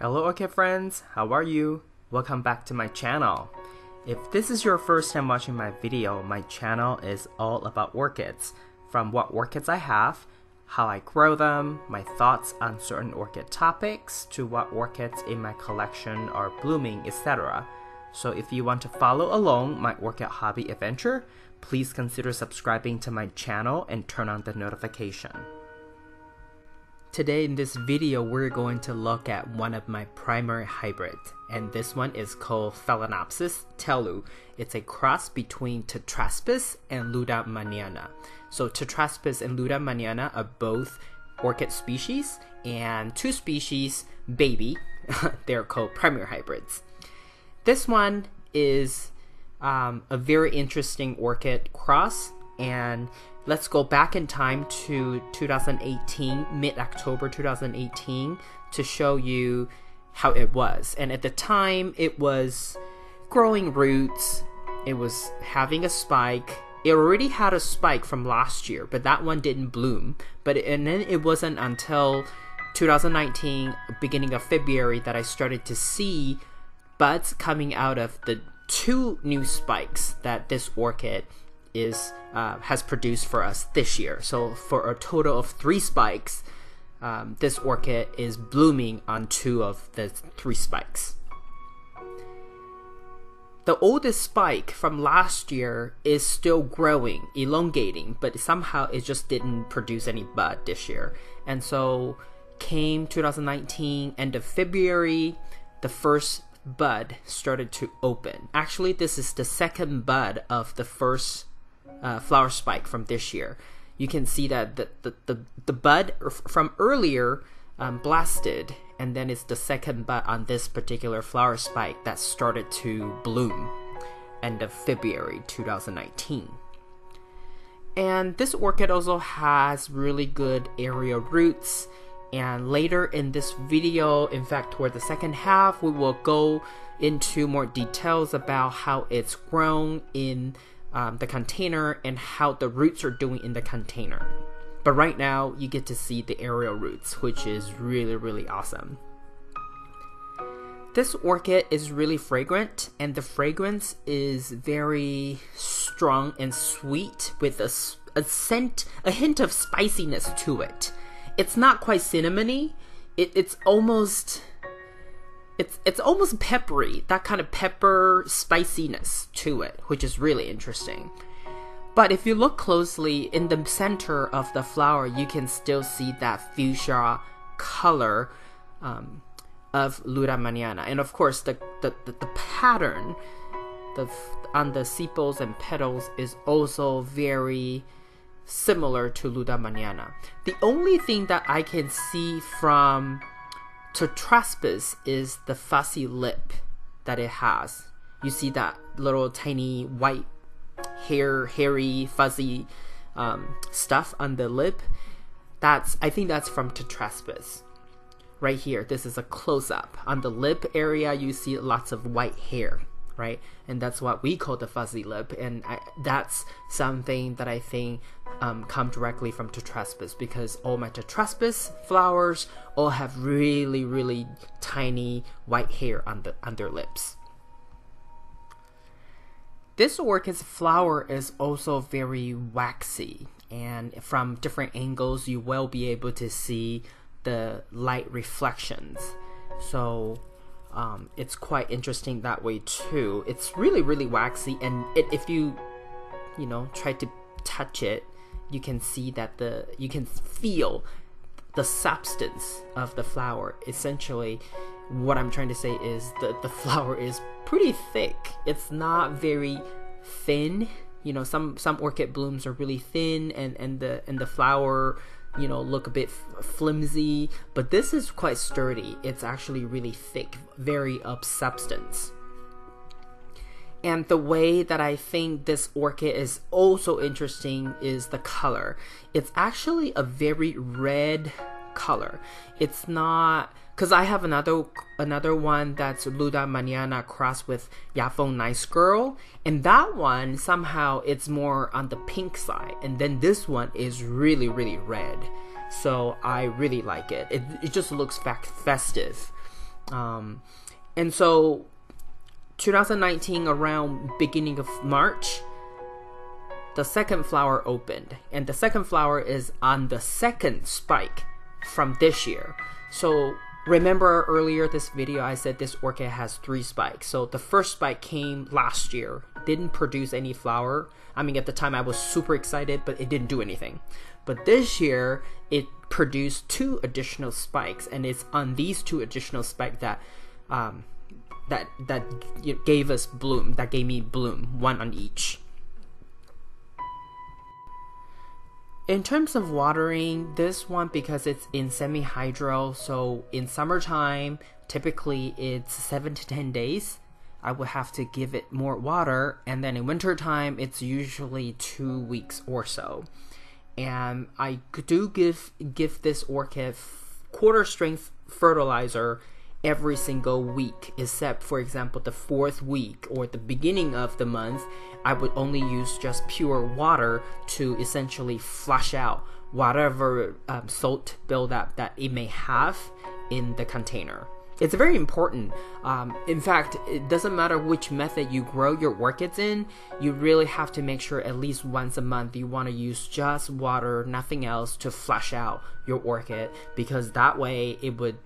Hello Orchid friends, how are you? Welcome back to my channel. If this is your first time watching my video, my channel is all about orchids. From what orchids I have, how I grow them, my thoughts on certain orchid topics, to what orchids in my collection are blooming, etc. So if you want to follow along my orchid hobby adventure, please consider subscribing to my channel and turn on the notification. Today in this video, we're going to look at one of my primary hybrids, and this one is called Phalaenopsis Telu. It's a cross between tetraspis and leuddemanniana. So tetraspis and leuddemanniana are both orchid species, and two species, baby, they're called primary hybrids. This one is a very interesting orchid cross, and let's go back in time to 2018, mid-October 2018, to show you how it was. And at the time, it was growing roots, it was having a spike. It already had a spike from last year, but that one didn't bloom. And then it wasn't until 2019, beginning of February, that I started to see buds coming out of the two new spikes that this orchid has produced for us this year. So for a total of 3 spikes, this orchid is blooming on 2 of the 3 spikes. The oldest spike from last year is still growing, elongating, but somehow it just didn't produce any bud this year. And so came 2019, end of February, the first bud started to open. Actually, this is the second bud of the first flower spike from this year. You can see that the bud from earlier blasted, and then it's the second bud on this particular flower spike that started to bloom end of February 2019. And this orchid also has really good aerial roots, and later in this video, in fact toward the second half, we will go into more details about how it's grown in the container and how the roots are doing in the container. But right now you get to see the aerial roots, which is really awesome. This orchid is really fragrant, and the fragrance is very strong and sweet with a hint of spiciness to it. It's not quite cinnamony. It's almost peppery, that kind of pepper spiciness to it, which is really interesting. But if you look closely in the center of the flower, you can still see that fuchsia color of leuddemanniana. And of course, the pattern on the sepals and petals is also very similar to leuddemanniana. The only thing that I can see from tetraspis is the fuzzy lip that it has. You see that little tiny white hairy fuzzy stuff on the lip. I think that's from tetraspis. Right here, this is a close-up. On the lip area, you see lots of white hair, right? And that's what we call the fuzzy lip, and that's something that I think come directly from tetraspis, because all my tetraspis flowers all have really tiny white hair on their lips. This orchid's flower is also very waxy, and from different angles you will be able to see the light reflections. So it's quite interesting that way too. It's really waxy, and if you try to touch it, you can see that you can feel the substance of the flower. Essentially, what I'm trying to say is the flower is pretty thick. It's not very thin. Some orchid blooms are really thin, and the flower look a bit flimsy, but this is quite sturdy. It's actually really thick, very of substance. And the way that I think this orchid is also interesting is the color. It's actually a very red color. It's not, because I have another one that's leuddemanniana crossed with Yafeng Nice Girl, and that one somehow it's more on the pink side, and then this one is really red. So I really like it. It just looks festive. And so 2019, around beginning of March, the second flower opened, and the second flower is on the second spike from this year. So remember earlier this video I said this orchid has 3 spikes. So the first spike came last year, didn't produce any flower. I mean, at the time I was super excited, but it didn't do anything. But this year it produced 2 additional spikes, and it's on these 2 additional spikes that gave us bloom, that gave me bloom, 1 on each. In terms of watering, this one, because it's in semi-hydro, so in summertime, typically it's 7 to 10 days. I would have to give it more water, and then in wintertime, it's usually 2 weeks or so. And I do give this orchid quarter strength fertilizer every single week, except for example the 4th week or the beginning of the month, I would only use just pure water to essentially flush out whatever salt buildup that it may have in the container. It's very important. In fact, it doesn't matter which method you grow your orchids in, you really have to make sure at least once a month you want to use just water, nothing else, to flush out your orchid, because that way it would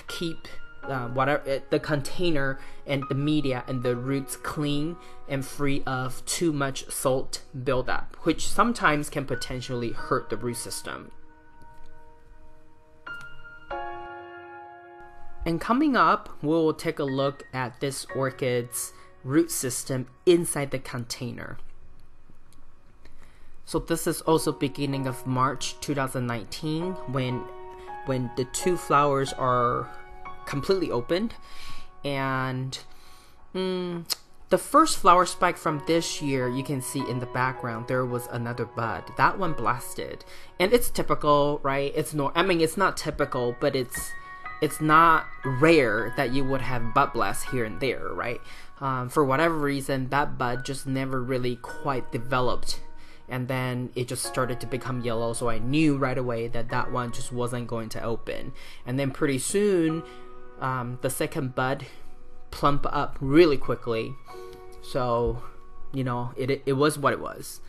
keep the container and the media and the roots clean and free of too much salt buildup, which sometimes can potentially hurt the root system. And coming up, we'll take a look at this orchid's root system inside the container. So this is also beginning of March 2019 when the 2 flowers are completely opened, and the first flower spike from this year, you can see in the background there was another bud. That one blasted, and it's typical, right? It's not typical, but it's not rare that you would have bud blast here and there, right? For whatever reason, that bud just never really quite developed, and then it just started to become yellow, so I knew right away that that one just wasn't going to open. And then pretty soon the second bud plump up really quickly, so you know, it was what it was.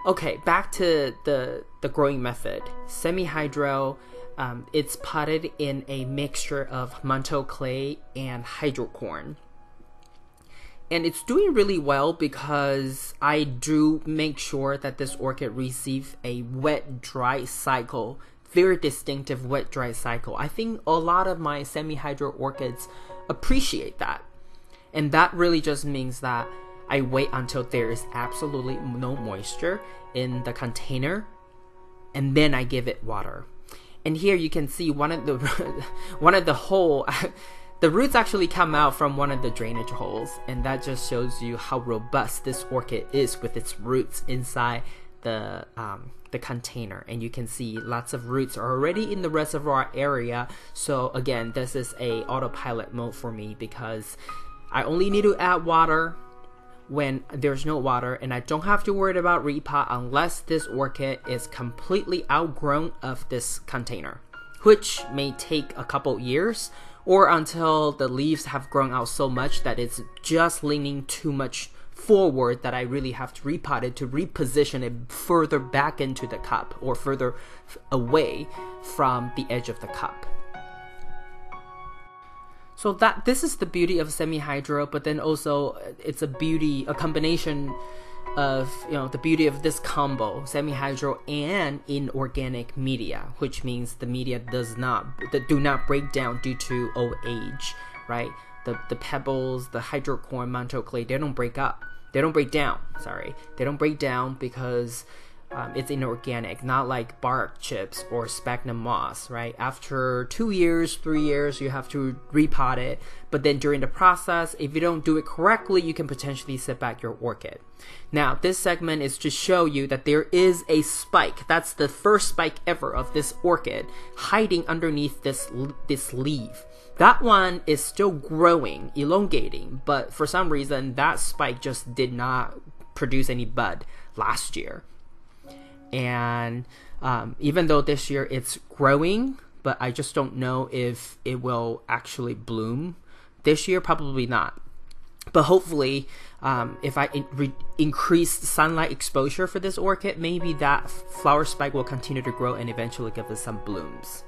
Okay, back to the growing method. Semi-hydro, it's potted in a mixture of manto clay and hydrocorn, and it's doing really well because I do make sure that this orchid receives a wet-dry cycle, very distinctive wet-dry cycle. I think a lot of my semi-hydro orchids appreciate that, and that really just means that I wait until there is absolutely no moisture in the container, and then I give it water. And here you can see one of the hole. The roots actually come out from one of the drainage holes, and that just shows you how robust this orchid is with its roots inside the container. And you can see lots of roots are already in the reservoir area. So again, this is a autopilot mode for me because I only need to add water when there's no water, and I don't have to worry about repot unless this orchid is completely outgrown of this container, which may take a couple years, or until the leaves have grown out so much that it's just leaning too much forward that I really have to repot it to reposition it further back into the cup or further away from the edge of the cup. So this is the beauty of semi-hydro, but then also it's a combination of, you know, the beauty of this combo, semi-hydro and inorganic media, which means the media do not break down due to old age, right? The pebbles, the hydrocorn, manto clay, they don't break down because it's inorganic, not like bark chips or sphagnum moss, right? After 2 years, 3 years, you have to repot it, but then during the process, if you don't do it correctly, you can potentially set back your orchid. Now, this segment is to show you that there is a spike. That's the first spike ever of this orchid hiding underneath this leaf. That one is still growing, elongating, but for some reason, that spike just did not produce any bud last year. And even though this year it's growing, but I just don't know if it will actually bloom this year. Probably not. But hopefully, if I increase sunlight exposure for this orchid, maybe that flower spike will continue to grow and eventually give us some blooms.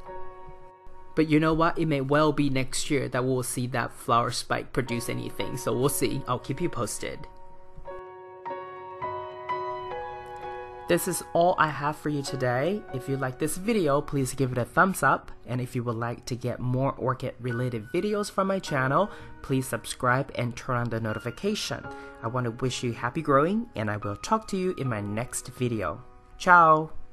But you know what? It may well be next year that we'll see that flower spike produce anything. So we'll see. I'll keep you posted. This is all I have for you today. If you like this video, please give it a thumbs up. And if you would like to get more orchid related videos from my channel, please subscribe and turn on the notification. I want to wish you happy growing, and I will talk to you in my next video. Ciao!